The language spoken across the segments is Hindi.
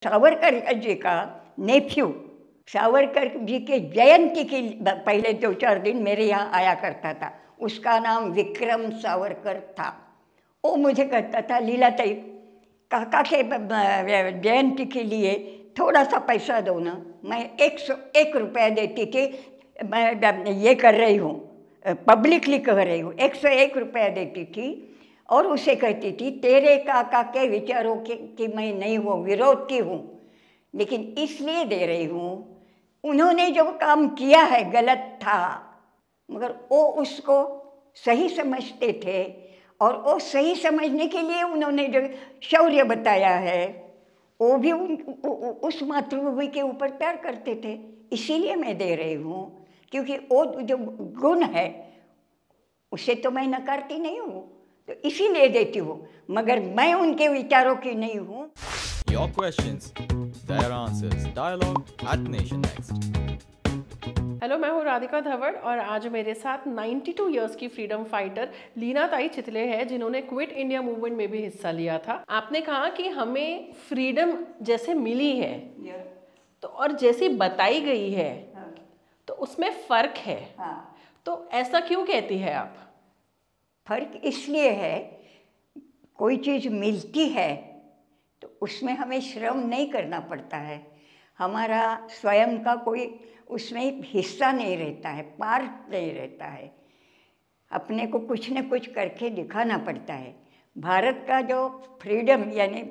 सावरकर जी का नेफ्यू, सावरकर जी के जयंती की पहले 2-4 दिन मेरे यहाँ आया करता था। उसका नाम विक्रम सावरकर था। वो मुझे कहता था, लीलाताई काका के जयंती के लिए थोड़ा सा पैसा दो ना। मैं 101 रुपया देती थी। मैं ये कर रही हूँ, पब्लिकली कह रही हूँ, 101 रुपया देती थी और उसे कहती थी तेरे काका के विचारों की मैं नहीं हूँ, विरोध की हूँ, लेकिन इसलिए दे रही हूँ, उन्होंने जो काम किया है गलत था, मगर वो उसको सही समझते थे और वो सही समझने के लिए उन्होंने जो शौर्य बताया है वो भी उस मातृभूमि के ऊपर प्यार करते थे। इसीलिए मैं दे रही हूँ, क्योंकि वो जो गुण है उसे तो मैं नकारती नहीं हूँ, तो इसीलिए देती हूँ, मगर मैं उनके विचारों की नहीं हूँ। Your questions, their answers. Dialogue at Nation Next. Hello, मैं हूँ राधिका धवड़ और आज मेरे साथ 92 इयर्स की फ्रीडम फाइटर लीनाताई चितले है, जिन्होंने क्विट इंडिया मूवमेंट में भी हिस्सा लिया था। आपने कहा कि हमें फ्रीडम जैसे मिली है तो और जैसी बताई गई है तो उसमें फ़र्क है। तो ऐसा क्यों कहती है आप? फर्क इसलिए है, कोई चीज़ मिलती है तो उसमें हमें श्रम नहीं करना पड़ता है, हमारा स्वयं का कोई उसमें हिस्सा नहीं रहता है, पार्ट नहीं रहता है, अपने को कुछ न कुछ करके दिखाना पड़ता है। भारत का जो फ्रीडम यानी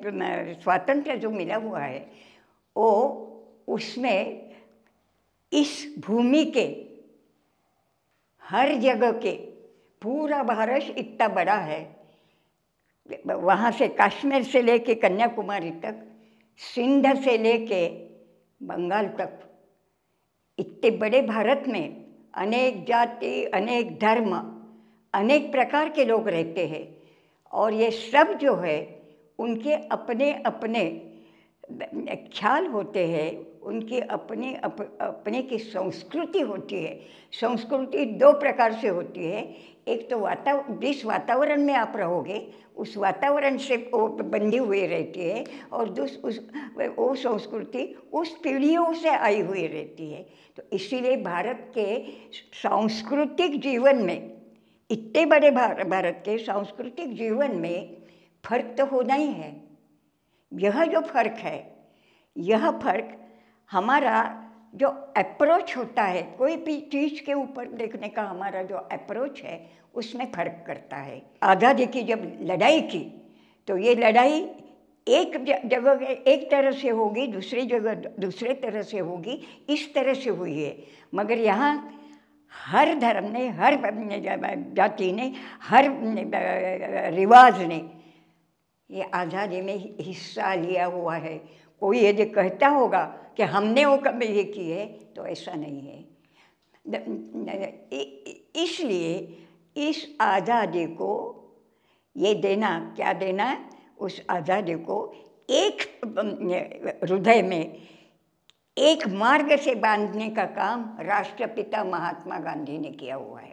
स्वातंत्र्य जो मिला हुआ है वो उसमें इस भूमि के हर जगह के, पूरा भारत इतना बड़ा है, वहाँ से कश्मीर से लेके कन्याकुमारी तक, सिंध से लेके बंगाल तक, इतने बड़े भारत में अनेक जाति, अनेक धर्म, अनेक प्रकार के लोग रहते हैं और ये सब जो है उनके अपने अपने ख्याल होते हैं, उनकी अपने की संस्कृति होती है। संस्कृति 2 प्रकार से होती है, एक तो जिस वातावरण में आप रहोगे उस वातावरण से वो बंधी हुई रहती है और वो संस्कृति उस पीढ़ियों से आई हुई रहती है। तो इसीलिए भारत के सांस्कृतिक जीवन में, इतने बड़े भारत के सांस्कृतिक जीवन में फर्क तो होना ही है। यह जो फर्क है, यह फर्क हमारा जो अप्रोच होता है, कोई भी चीज़ के ऊपर देखने का हमारा जो अप्रोच है उसमें फ़र्क करता है। आज़ादी की जब लड़ाई की तो ये लड़ाई एक जगह एक तरह से होगी, दूसरी जगह दूसरे तरह से होगी, इस तरह से हुई है, मगर यहाँ हर धर्म ने, हर जाति ने, हर रिवाज ने ये आज़ादी में हिस्सा लिया हुआ है। कोई यदि कहता होगा कि हमने वो कभी ये की है तो ऐसा नहीं है। इसलिए इस आज़ादी को ये देना, क्या देना, उस आज़ादी को एक हृदय में एक मार्ग से बांधने का काम राष्ट्रपिता महात्मा गांधी ने किया हुआ है।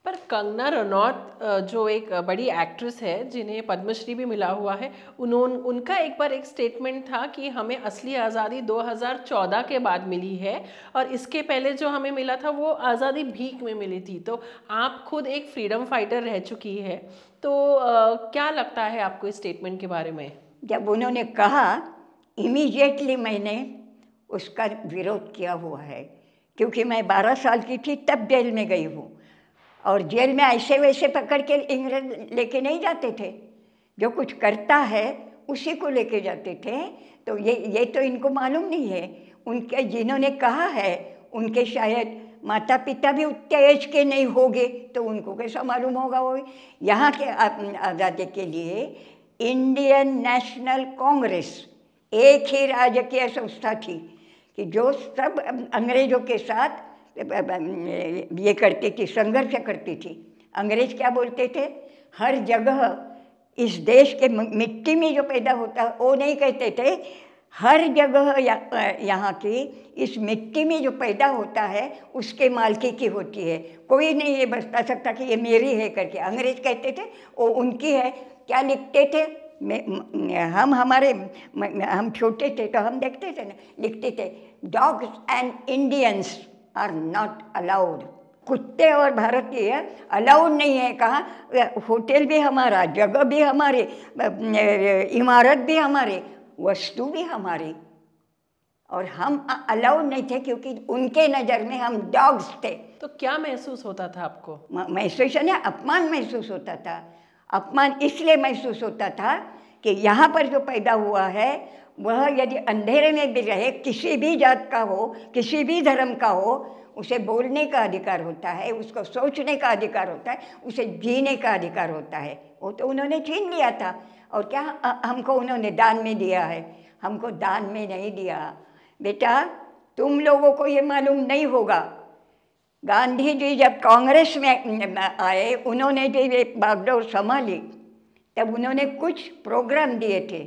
पर कंगना रनौत जो एक बड़ी एक्ट्रेस है जिन्हें पद्मश्री भी मिला हुआ है, उनका एक बार एक स्टेटमेंट था कि हमें असली आज़ादी 2014 के बाद मिली है और इसके पहले जो हमें मिला था वो आज़ादी भीख में मिली थी। तो आप खुद एक फ्रीडम फाइटर रह चुकी है, तो क्या लगता है आपको इस स्टेटमेंट के बारे में? जब उन्होंने कहा इमीडिएटली मैंने उसका विरोध किया हुआ है, क्योंकि मैं 12 साल की थी तब जेल में गई हूँ और जेल में ऐसे वैसे पकड़ के इंग्रज लेके नहीं जाते थे, जो कुछ करता है उसी को लेके जाते थे। तो ये तो इनको मालूम नहीं है। उनके जिन्होंने कहा है उनके शायद माता पिता भी उतने एज के नहीं होंगे, तो उनको कैसा मालूम होगा। वो यहाँ के आज़ादी के लिए इंडियन नेशनल कांग्रेस एक ही राजकीय संस्था थी कि जो सब अंग्रेज़ों के साथ ये करती थी, संघर्ष करती थी। अंग्रेज क्या बोलते थे, हर जगह इस देश के मिट्टी में जो पैदा होता है वो नहीं कहते थे, हर जगह यहाँ की इस मिट्टी में जो पैदा होता है उसके मालकी की होती है, कोई नहीं ये बता सकता कि ये मेरी है करके। अंग्रेज कहते थे वो उनकी है। क्या लिखते थे, हम छोटे थे तो हम देखते थे ना, लिखते थे dogs and Indians are not allowed. कुत्ते और भारतीय अलाउड नहीं है। कहाँ? होटल भी हमारा, जगह भी हमारी, इमारत भी हमारी, वस्तु भी हमारी, और हम अलाउड नहीं थे क्योंकि उनके नज़र में हम डॉग्स थे। तो क्या महसूस होता था आपको? महसूस है ना, अपमान महसूस होता था। अपमान इसलिए महसूस होता था कि यहाँ पर जो पैदा हुआ है वह यदि अंधेरे में भी रहे, किसी भी जात का हो, किसी भी धर्म का हो, उसे बोलने का अधिकार होता है, उसको सोचने का अधिकार होता है, उसे जीने का अधिकार होता है। वो तो उन्होंने छीन लिया था। और क्या हमको उन्होंने दान में दिया है? हमको दान में नहीं दिया। बेटा, तुम लोगों को ये मालूम नहीं होगा, गांधी जी जब कांग्रेस में आए, उन्होंने जब ये बागडोर संभाली, तब उन्होंने कुछ प्रोग्राम दिए थे।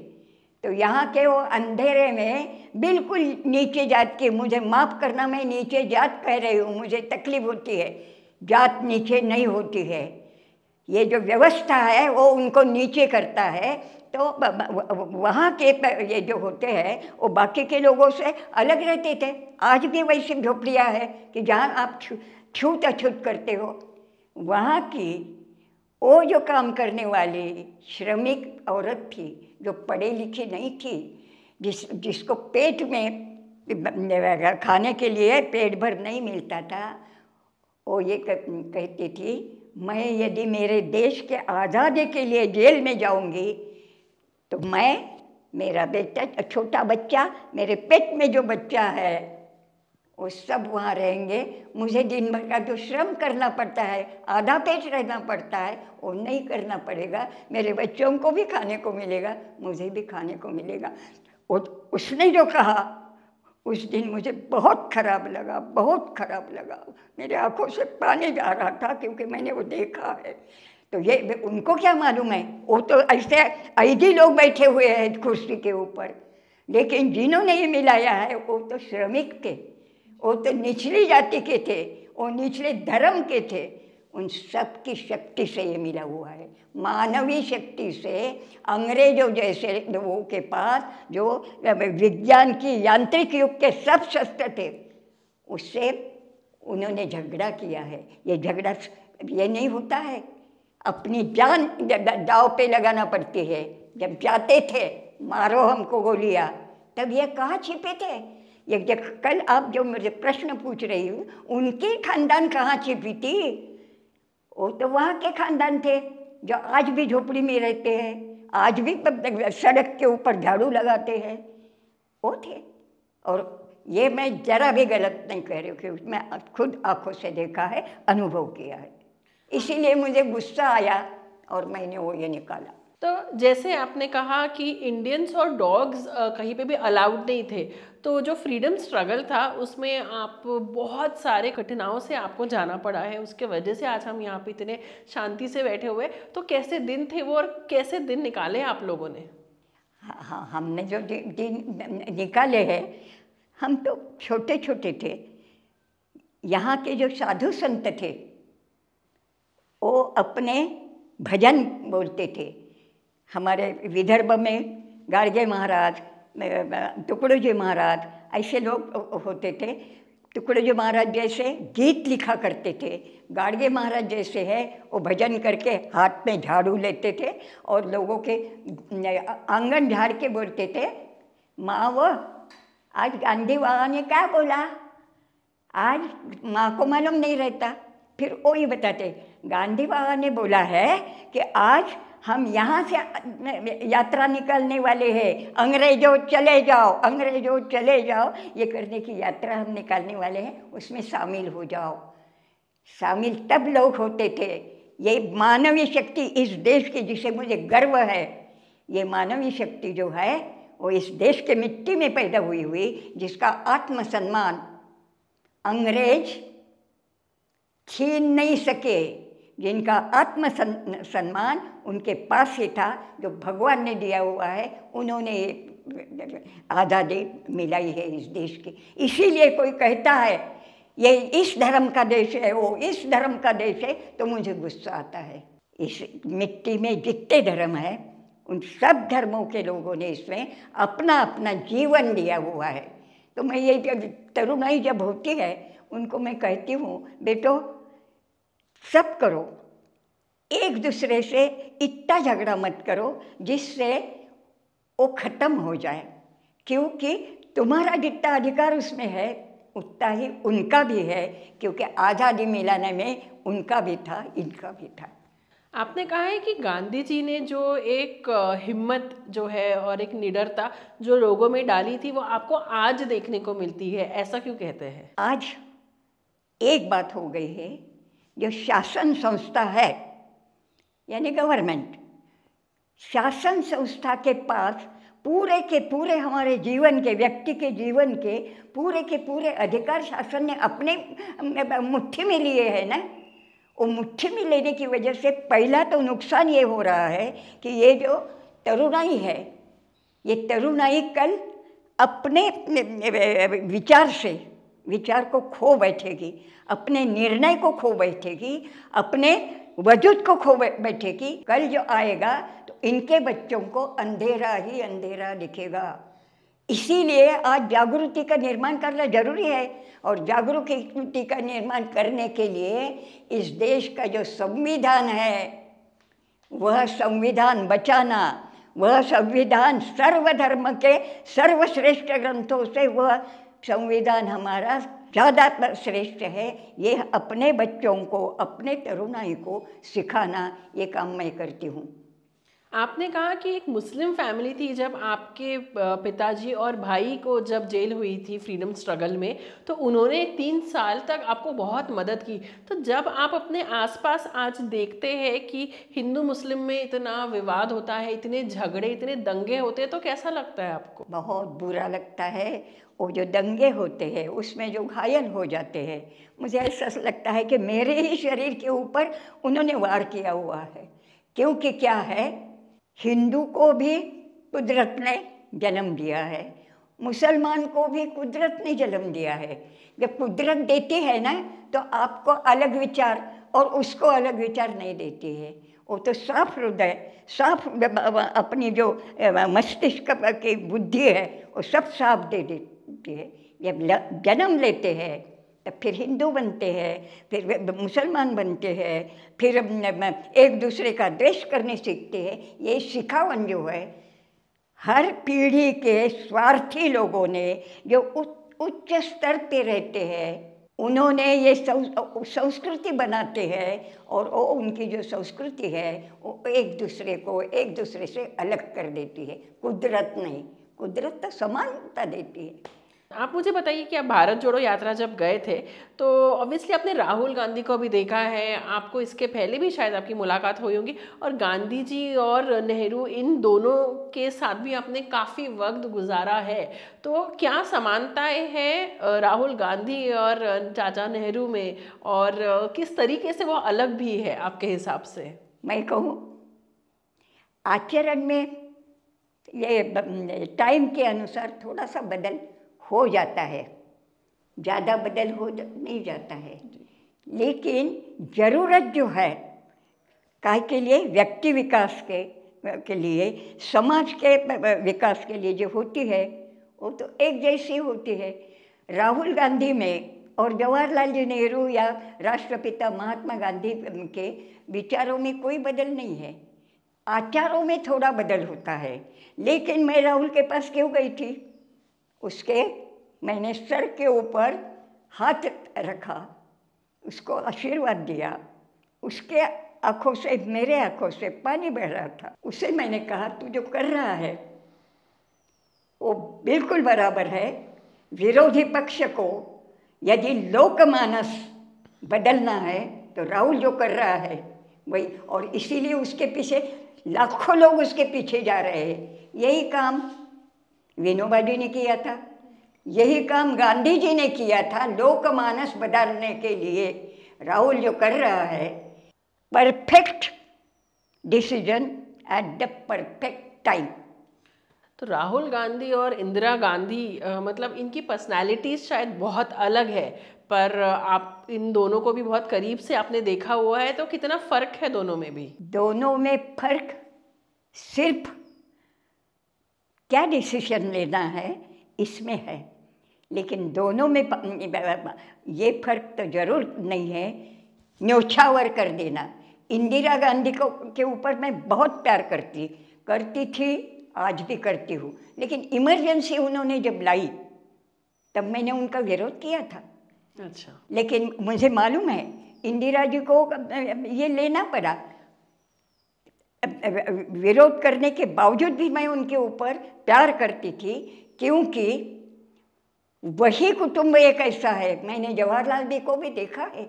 तो यहाँ के वो अंधेरे में बिल्कुल नीचे जात के, मुझे माफ़ करना, मैं नीचे जात कह रही हूँ, मुझे तकलीफ होती है, जात नीचे नहीं होती है। ये जो व्यवस्था है वो उनको नीचे करता है। तो वहाँ के ये जो होते हैं वो बाकी के लोगों से अलग रहते थे। आज भी वैसी झोपड़ियाँ है कि जहाँ आप छूत अछूत करते हो। वहाँ की वो जो काम करने वाली श्रमिक औरत थी, जो पढ़ी लिखी नहीं थी, जिसको पेट में खाने के लिए पेट भर नहीं मिलता था, वो ये कहती थी, मैं यदि मेरे देश के आज़ादी के लिए जेल में जाऊंगी तो मैं, मेरा बेटा, छोटा बच्चा, मेरे पेट में जो बच्चा है वो सब वहाँ रहेंगे। मुझे दिन भर का जो श्रम करना पड़ता है, आधा पेट रहना पड़ता है, वो नहीं करना पड़ेगा। मेरे बच्चों को भी खाने को मिलेगा, मुझे भी खाने को मिलेगा। उसने जो कहा उस दिन मुझे बहुत खराब लगा, बहुत खराब लगा। मेरे आंखों से पानी जा रहा था क्योंकि मैंने वो देखा है। तो ये उनको क्या मालूम है? वो तो ऐसे ऐदी लोग बैठे हुए हैं कुर्सी के ऊपर, लेकिन जिन्होंने ये मिलाया है वो तो श्रमिक थे, वो तो निचली जाति के थे, वो निचले धर्म के थे। उन सब की शक्ति से ये मिला हुआ है, मानवीय शक्ति से। अंग्रेजों जैसे लोगों के पास जो विज्ञान की, यांत्रिक युग के सब शस्त्र थे, उससे उन्होंने झगड़ा किया है। ये झगड़ा ये नहीं होता है, अपनी जान दांव पे लगाना पड़ती है। जब जाते थे मारो हमको गोलियां, तब ये कहाँ छिपे थे? ये कल आप जो मुझे प्रश्न पूछ रही हो, उनकी खानदान कहाँ छिपी थी? वो तो वहाँ के खानदान थे जो आज भी झोपड़ी में रहते हैं, आज भी सड़क के ऊपर झाड़ू लगाते हैं, वो थे। और ये मैं जरा भी गलत नहीं कह रही हूँ, क्योंकि मैं खुद आंखों से देखा है, अनुभव किया है। इसीलिए मुझे गुस्सा आया और मैंने वो ये निकाला। तो जैसे आपने कहा कि इंडियंस और डॉग्स कहीं पे भी अलाउड नहीं थे, तो जो फ्रीडम स्ट्रगल था उसमें आप बहुत सारे कठिनाइयों से आपको जाना पड़ा है, उसके वजह से आज हम यहाँ पे इतने शांति से बैठे हुए। तो कैसे दिन थे वो और कैसे दिन निकाले आप लोगों ने? हाँ, हमने जो दिन निकाले हैं, हम तो छोटे छोटे थे। यहाँ के जो साधु संत थे वो अपने भजन बोलते थे। हमारे विदर्भ में गाड़गे महाराज, टुकड़ोजी महाराज, ऐसे लोग होते थे। टुकड़ोजी महाराज जैसे गीत लिखा करते थे, गाड़गे महाराज जैसे है वो भजन करके हाथ में झाड़ू लेते थे और लोगों के आंगन झाड़ के बोलते थे, माँ वो आज गांधी बाबा ने क्या बोला, आज माँ को मालूम नहीं रहता। फिर वो ही बताते, गांधी बाबा ने बोला है कि आज हम यहाँ से यात्रा निकालने वाले हैं, अंग्रेजों चले जाओ, अंग्रेजों चले जाओ, ये करने की यात्रा हम निकालने वाले हैं, उसमें शामिल हो जाओ। शामिल तब लोग होते थे। ये मानवीय शक्ति इस देश की, जिसे मुझे गर्व है, ये मानवीय शक्ति जो है वो इस देश के मिट्टी में पैदा हुई, जिसका आत्मसम्मान अंग्रेज छीन नहीं सके, जिनका आत्मसम्मान उनके पास ही था, जो भगवान ने दिया हुआ है। उन्होंने आज़ादी मिलाई है इस देश की। इसीलिए कोई कहता है ये इस धर्म का देश है, वो इस धर्म का देश है, तो मुझे गुस्सा आता है। इस मिट्टी में जितने धर्म है उन सब धर्मों के लोगों ने इसमें अपना अपना जीवन दिया हुआ है। तो मैं ये तरुणाई जब होती है उनको मैं कहती हूँ, बेटो सब करो, एक दूसरे से इतना झगड़ा मत करो जिससे वो ख़त्म हो जाए, क्योंकि तुम्हारा जितना अधिकार उसमें है उतना ही उनका भी है, क्योंकि आज़ादी मिलाने में उनका भी था, इनका भी था। आपने कहा है कि गांधी जी ने जो एक हिम्मत जो है और एक निडरता जो लोगों में डाली थी वो आपको आज देखने को मिलती है, ऐसा क्यों कहते हैं? आज एक बात हो गई है, जो शासन संस्था है यानी गवर्नमेंट, शासन संस्था के पास पूरे के पूरे हमारे जीवन के, व्यक्ति के जीवन के पूरे अधिकार शासन ने अपने मुट्ठी में लिए हैं ना। वो मुट्ठी में लेने की वजह से पहला तो नुकसान ये हो रहा है कि ये जो तरुणाई है, ये तरुणाई कल अपने विचार को खो बैठेगी, अपने निर्णय को खो बैठेगी, अपने वजूद को खो बैठेगी। कल जो आएगा तो इनके बच्चों को अंधेरा ही अंधेरा दिखेगा। इसीलिए आज जागृति का निर्माण करना जरूरी है, और जागृति का निर्माण करने के लिए इस देश का जो संविधान है वह संविधान बचाना, वह संविधान सर्वधर्म के सर्वश्रेष्ठ ग्रंथों से वह संविधान हमारा ज़्यादा श्रेष्ठ है। ये अपने बच्चों को, अपने तरुणाई को सिखाना, ये काम मैं करती हूँ। आपने कहा कि एक मुस्लिम फैमिली थी, जब आपके पिताजी और भाई को जब जेल हुई थी फ्रीडम स्ट्रगल में, तो उन्होंने 3 साल तक आपको बहुत मदद की। तो जब आप अपने आसपास आज देखते हैं कि हिंदू मुस्लिम में इतना विवाद होता है, इतने झगड़े, इतने दंगे होते हैं, तो कैसा लगता है आपको? बहुत बुरा लगता है। वो जो दंगे होते हैं उसमें जो घायल हो जाते हैं, मुझे ऐसा लगता है कि मेरे ही शरीर के ऊपर उन्होंने वार किया हुआ है। क्योंकि क्या है, हिंदू को भी कुदरत ने जन्म दिया है, मुसलमान को भी कुदरत ने जन्म दिया है। जब कुदरत देती है ना तो आपको अलग विचार और उसको अलग विचार नहीं देती है। वो तो साफ हृदय, साफ अपनी जो मस्तिष्क की बुद्धि है वो सब साफ दे देती है। जब जन्म लेते हैं तब फिर हिंदू बनते हैं, फिर मुसलमान बनते हैं, फिर एक दूसरे का द्वेष करने सीखते हैं। ये सिखावन जो है हर पीढ़ी के स्वार्थी लोगों ने, जो उच्च स्तर पे रहते हैं, उन्होंने ये संस्कृति बनाते हैं, और वो उनकी जो संस्कृति है वो एक दूसरे से अलग कर देती है। कुदरत नहीं, कुदरत तो समानता देती है। आप मुझे बताइए कि आप भारत जोड़ो यात्रा जब गए थे तो ऑब्वियसली आपने राहुल गांधी को भी देखा है, आपको इसके पहले भी शायद आपकी मुलाकात हुई होगी, और गांधी जी और नेहरू इन दोनों के साथ भी आपने काफ़ी वक्त गुजारा है। तो क्या समानताएं हैं राहुल गांधी और चाचा नेहरू में, और किस तरीके से वो अलग भी है आपके हिसाब से? मैं कहूँ आचरण में ये टाइम के अनुसार थोड़ा सा बदल हो जाता है, ज़्यादा बदल हो नहीं जाता है, लेकिन ज़रूरत जो है काय के लिए, व्यक्ति विकास के लिए, समाज के विकास के लिए जो होती है वो तो एक जैसी होती है। राहुल गांधी में और जवाहरलाल जी नेहरू या राष्ट्रपिता महात्मा गांधी के विचारों में कोई बदल नहीं है, आचारों में थोड़ा बदल होता है। लेकिन मैं राहुल के पास क्यों गई थी, मैंने सर के ऊपर हाथ रखा, उसको आशीर्वाद दिया, उसके आँखों से, मेरे आँखों से पानी बह रहा था। उसे मैंने कहा तू जो कर रहा है वो बिल्कुल बराबर है। विरोधी पक्ष को यदि लोकमानस बदलना है तो राहुल जो कर रहा है वही, और इसीलिए उसके पीछे लाखों लोग उसके पीछे जा रहे हैं। यही काम विनोबा जी ने किया था, यही काम गांधी जी ने किया था लोकमानस बदलने के लिए। राहुल जो कर रहा है, perfect decision at the perfect time. तो राहुल गांधी और इंदिरा गांधी मतलब इनकी पर्सनालिटीज़ शायद बहुत अलग है, पर आप इन दोनों को भी बहुत करीब से आपने देखा हुआ है, तो कितना फ़र्क है दोनों में भी? दोनों में फ़र्क सिर्फ क्या डिसीजन लेना है इसमें है, लेकिन दोनों में ये फर्क तो जरूर नहीं है न्योछावर कर देना। इंदिरा गांधी को के ऊपर मैं बहुत प्यार करती थी, आज भी करती हूँ, लेकिन इमरजेंसी उन्होंने जब लाई तब मैंने उनका विरोध किया था। अच्छा। लेकिन मुझे मालूम है इंदिरा जी को ये लेना पड़ा, विरोध करने के बावजूद भी मैं उनके ऊपर प्यार करती थी, क्योंकि वही कुटुंब एक ऐसा है, मैंने जवाहरलाल जी को भी देखा है,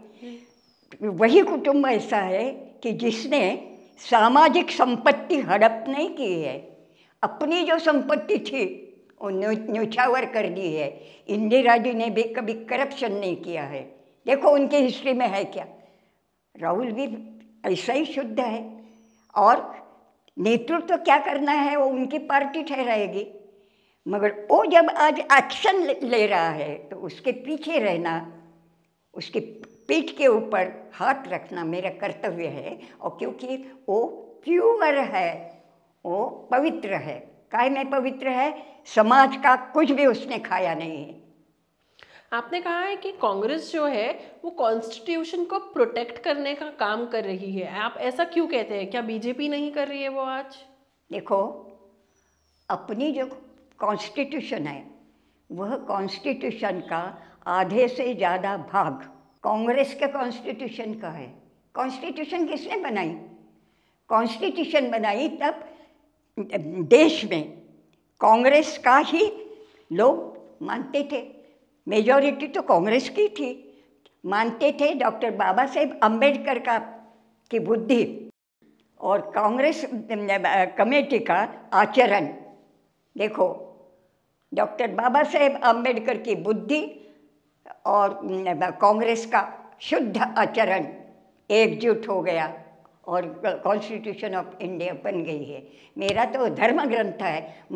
वही कुटुंब ऐसा है कि जिसने सामाजिक संपत्ति हड़प नहीं की है, अपनी जो संपत्ति थी वो न्योछावर कर दी है। इंदिरा जी ने भी कभी करप्शन नहीं किया है, देखो उनके हिस्ट्री में है क्या। राहुल भी ऐसा ही शुद्ध है, और नेतृत्व तो क्या करना है वो उनकी पार्टी ठहराएगी, मगर वो जब आज एक्शन ले रहा है तो उसके पीछे रहना, उसकी पीठ के ऊपर हाथ रखना मेरा कर्तव्य है। और क्योंकि वो प्योर है, वो पवित्र है। काय में पवित्र है? समाज का कुछ भी उसने खाया नहीं है। आपने कहा है कि कांग्रेस जो है वो कॉन्स्टिट्यूशन को प्रोटेक्ट करने का काम कर रही है, आप ऐसा क्यों कहते हैं? क्या बीजेपी नहीं कर रही है वो आज? देखो, अपनी जो कॉन्स्टिट्यूशन है वह कॉन्स्टिट्यूशन का आधे से ज़्यादा भाग कांग्रेस के कॉन्स्टिट्यूशन का है। कॉन्स्टिट्यूशन किसने बनाई? कॉन्स्टिट्यूशन बनाई तब देश में कांग्रेस का ही लोग मानते थे, मेजॉरिटी तो कांग्रेस की थी, मानते थे डॉक्टर बाबा साहेब अम्बेडकर की बुद्धि और कांग्रेस कमेटी का आचरण। देखो, डॉक्टर बाबा साहेब अम्बेडकर की बुद्धि और कांग्रेस का शुद्ध आचरण एकजुट हो गया और कॉन्स्टिट्यूशन ऑफ इंडिया बन गई है। मेरा तो धर्म ग्रंथ है,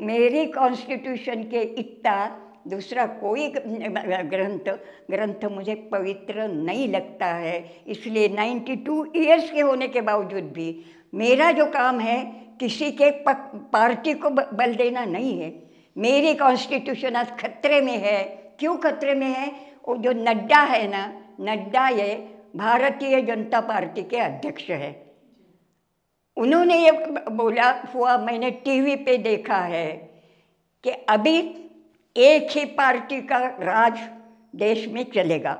मेरी कॉन्स्टिट्यूशन के इतना दूसरा कोई ग्रंथ मुझे पवित्र नहीं लगता है। इसलिए 92 ईयर्स के होने के बावजूद भी मेरा जो काम है किसी के पार्टी को बल देना नहीं है। मेरी कॉन्स्टिट्यूशन आज खतरे में है। क्यों खतरे में है? वो जो नड्डा है ना, नड्डा ये भारतीय जनता पार्टी के अध्यक्ष है, उन्होंने ये बोला हुआ मैंने टीवी पे देखा है कि अभी एक ही पार्टी का राज देश में चलेगा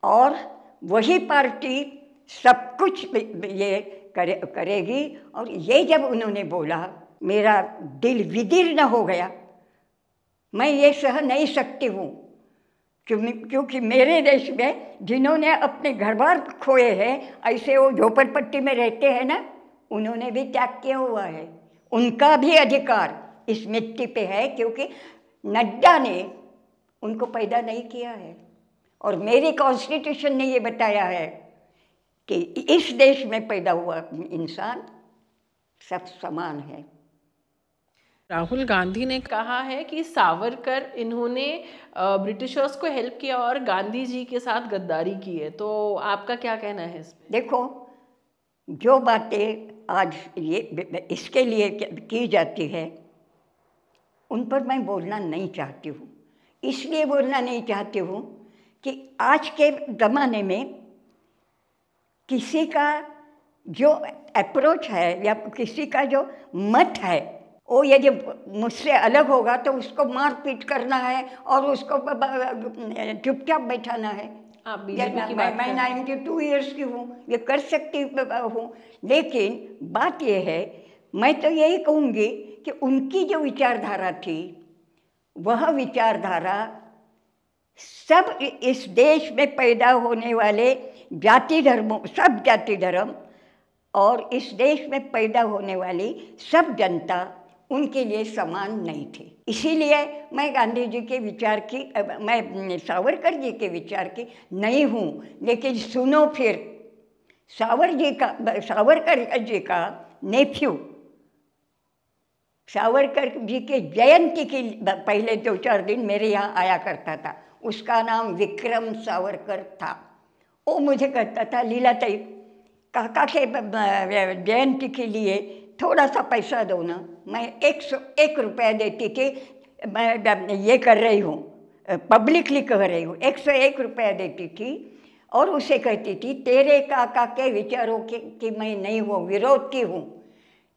और वही पार्टी सब कुछ ये करेगी। और ये जब उन्होंने बोला मेरा दिल विदीर्ण हो गया। मैं ये सह नहीं सकती हूँ क्योंकि मेरे देश में जिन्होंने अपने घर बार खोए हैं, ऐसे वो झोपड़पट्टी में रहते हैं ना, उन्होंने भी त्याग किया हुआ है। उनका भी अधिकार इस मिट्टी पे है क्योंकि नड्डा ने उनको पैदा नहीं किया है। और मेरी कॉन्स्टिट्यूशन ने ये बताया है कि इस देश में पैदा हुआ इंसान सब समान है। राहुल गांधी ने कहा है कि सावरकर इन्होंने ब्रिटिशर्स को हेल्प किया और गांधी जी के साथ गद्दारी की है, तो आपका क्या कहना है इस पे? देखो, जो बातें आज ये इसके लिए की जाती है उन पर मैं बोलना नहीं चाहती हूँ। इसलिए बोलना नहीं चाहती हूँ कि आज के ज़माने में किसी का जो अप्रोच है या किसी का जो मत है वो यदि मुझसे अलग होगा तो उसको मार पीट करना है और उसको चुपचाप बैठाना है। आप बीजेपी की बात मैं 92 ईयर्स की हूँ, ये कर सकती हूँ। लेकिन बात ये है, मैं तो यही कहूँगी कि उनकी जो विचारधारा थी वह विचारधारा सब इस देश में पैदा होने वाले जाति धर्मों, सब जाति धर्म और इस देश में पैदा होने वाली सब जनता उनके लिए समान नहीं थी। इसीलिए मैं गांधी जी के विचार की, मैं सावरकर जी के विचार की नहीं हूँ। लेकिन सुनो फिर, सावरकर जी का नेफ्यू, सावरकर जी के जयंती की पहले 2-4 दिन मेरे यहाँ आया करता था। उसका नाम विक्रम सावरकर था। वो मुझे कहता था, लीलाताई काका के जयंती के लिए थोड़ा सा पैसा दो ना, मैं 101 रुपया देती थी। मैं ये कर रही हूँ, पब्लिकली कह रही हूँ, 101 रुपया देती थी और उसे कहती थी तेरे काका के विचारों की मैं नहीं हूँ, विरोध की हूँ,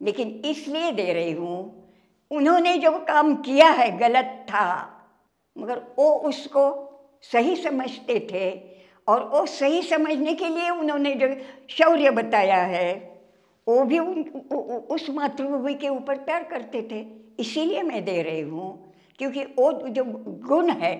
लेकिन इसलिए दे रही हूँ उन्होंने जो काम किया है गलत था, मगर वो उसको सही समझते थे और वो सही समझने के लिए उन्होंने जो शौर्य बताया है वो भी उस मातृभूमि के ऊपर प्यार करते थे। इसीलिए मैं दे रही हूँ, क्योंकि वो जो गुण है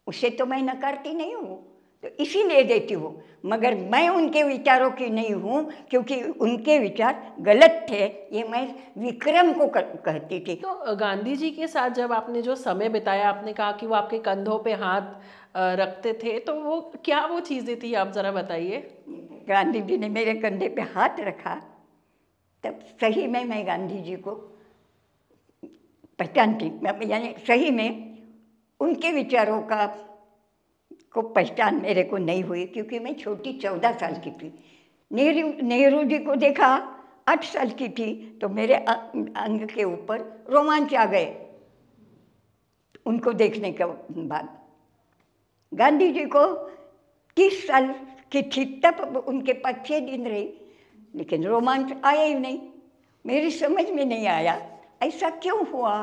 उसे तो मैं नकारती नहीं हूँ, तो इसीलिए देती हूँ। मगर मैं उनके विचारों की नहीं हूँ, क्योंकि उनके विचार गलत थे, ये मैं विक्रम को कहती थी। तो गांधी जी के साथ जब आपने जो समय बिताया, आपने कहा कि वो आपके कंधों पे हाथ रखते थे, तो वो क्या वो चीज़ें थी, आप ज़रा बताइए। गांधी जी ने मेरे कंधे पे हाथ रखा तब सही में मैं गांधी जी को पहचानती, यानी सही में उनके विचारों को पहचान मेरे को नहीं हुई, क्योंकि मैं छोटी 14 साल की थी। नेहरू जी को देखा 8 साल की थी, तो मेरे अंग के ऊपर रोमांच आ गए उनको देखने के बाद। गांधी जी को 30 साल की थी तब उनके पास 6 दिन रही, लेकिन रोमांच आया ही नहीं, मेरी समझ में नहीं आया ऐसा क्यों हुआ।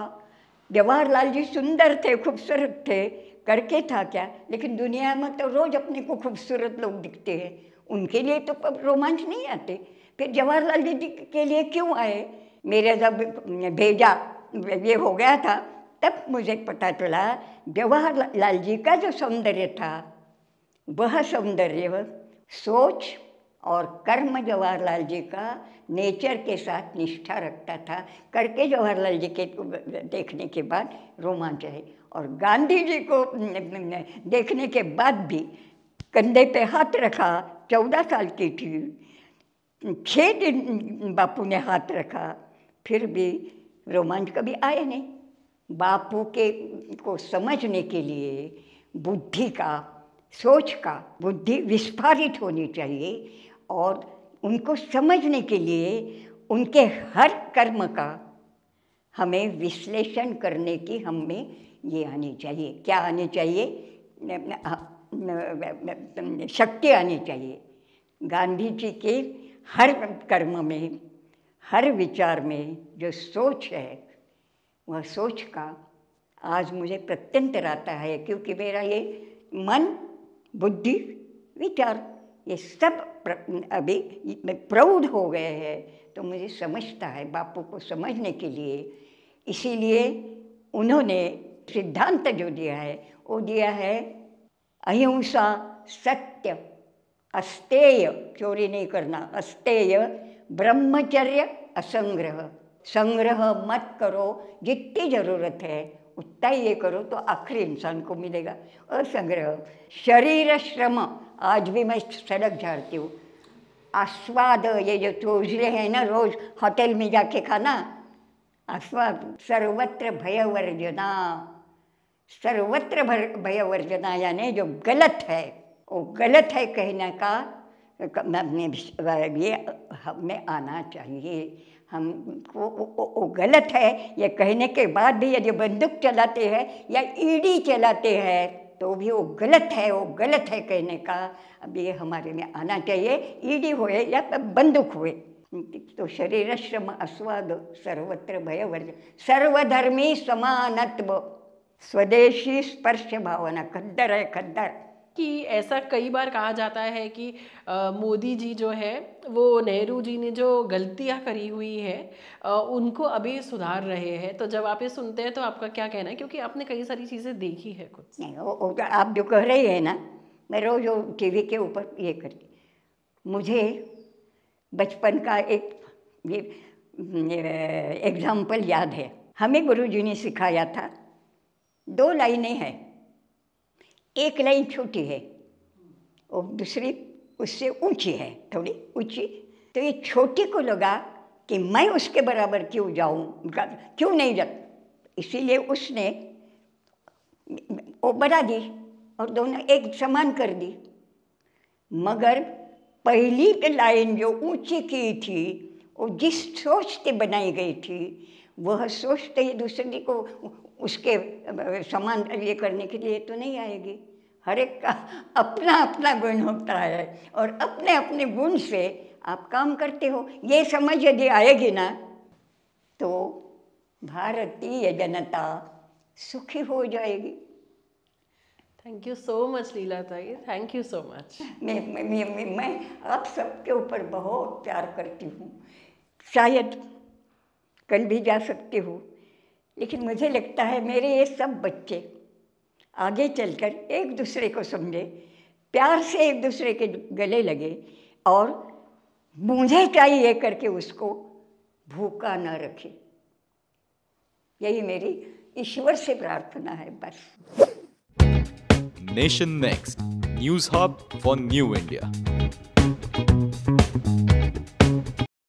जवाहरलाल जी सुंदर थे, खूबसूरत थे, करके था क्या, लेकिन दुनिया में तो रोज अपने को खूबसूरत लोग दिखते हैं, उनके लिए तो रोमांच नहीं आते, फिर जवाहरलाल जी के लिए क्यों आए। मेरे जब भेजा ये हो गया था तब मुझे पता चला जवाहरलाल जी का जो सौंदर्य था वह सौंदर्य सोच और कर्म जवाहरलाल जी का नेचर के साथ निष्ठा रखता था, करके जवाहरलाल जी के देखने के बाद रोमांच है। और गांधी जी को देखने के बाद भी कंधे पे हाथ रखा, 14 साल की थी, 6 दिन बापू ने हाथ रखा, फिर भी रोमांच कभी आया नहीं। बापू को समझने के लिए बुद्धि का, सोच का, बुद्धि विस्फारित होनी चाहिए और उनको समझने के लिए उनके हर कर्म का हमें विश्लेषण करने की हमें ये आनी चाहिए। क्या आनी चाहिए? शक्ति आनी चाहिए। गांधी जी के हर कर्म में, हर विचार में जो सोच है, वह सोच का आज मुझे प्रत्यंतर आता है, क्योंकि मेरा ये मन, बुद्धि, विचार ये सब अभी प्रौढ़ हो गए हैं, तो मुझे समझता है बापू को समझने के लिए। इसीलिए उन्होंने सिद्धांत जो दिया है वो दिया है अहिंसा, सत्य, अस्तेय, चोरी नहीं करना, अस्तेय, ब्रह्मचर्य, असंग्रह। संग्रह मत करो, जितनी ज़रूरत है उतना ये करो तो आखिरी इंसान को मिलेगा। असंग्रह, शरीर श्रम, आज भी मैं सड़क झाड़ती हूँ, आस्वाद, ये जो चोजले हैं ना रोज़ होटल में जाके खाना, आस्वाद, सर्वत्र भयवर्जना, सर्वत्र भयवर्जना, यानी जो गलत है वो गलत है कहने का ये हमें आना चाहिए। हमको वो गलत है ये कहने के बाद भी यदि बंदूक चलाते हैं या ईडी चलाते हैं तो भी वो गलत है, वो गलत है कहने का अब ये हमारे में आना चाहिए, ईडी होए या बंदूक हुए। तो शरीर श्रम आस्वाद, सर्वत्र भयवर्ज, सर्वधर्मी समानत्व, स्वदेशी स्पर्श भावना, खद्दर है खद्दर। कि ऐसा कई बार कहा जाता है कि मोदी जी जो है वो नेहरू जी ने जो गलतियां करी हुई है उनको अभी सुधार रहे हैं, तो जब आप ये सुनते हैं तो आपका क्या कहना है, क्योंकि आपने कई सारी चीज़ें देखी है खुद। नहीं, वो आप जो कह रही है ना, मैं रोज़ टीवी के ऊपर ये करती, मुझे बचपन का एक एग्जाम्पल याद है। हमें गुरुजी ने सिखाया था, 2 लाइनें हैं, एक लाइन छोटी है और दूसरी उससे ऊंची है, थोड़ी ऊंची। तो ये छोटी को लगा कि मैं उसके बराबर क्यों जाऊं, क्यों नहीं जा, इसीलिए उसने वो बढ़ा दी और दोनों एक समान कर दी। मगर पहली लाइन जो ऊंची की थी और जिस सोच से बनाई गई थी वह सोच तो ही दूसरे को उसके समान ये करने के लिए तो नहीं आएगी। हर एक का अपना अपना गुण होता है और अपने अपने गुण से आप काम करते हो। ये समझ यदि आएगी ना तो भारतीय जनता सुखी हो जाएगी। थैंक यू सो मच लीला ताई, थैंक यू सो मच। मैं आप सबके ऊपर बहुत प्यार करती हूँ। शायद कल भी जा सकती हूँ, लेकिन मुझे लगता है मेरे ये सब बच्चे आगे चलकर एक दूसरे को समझे, प्यार से एक दूसरे के गले लगे और मुझे चाहिए करके उसको भूखा न रखे। यही मेरी ईश्वर से प्रार्थना है बस। Nation Next, News Hub for New India.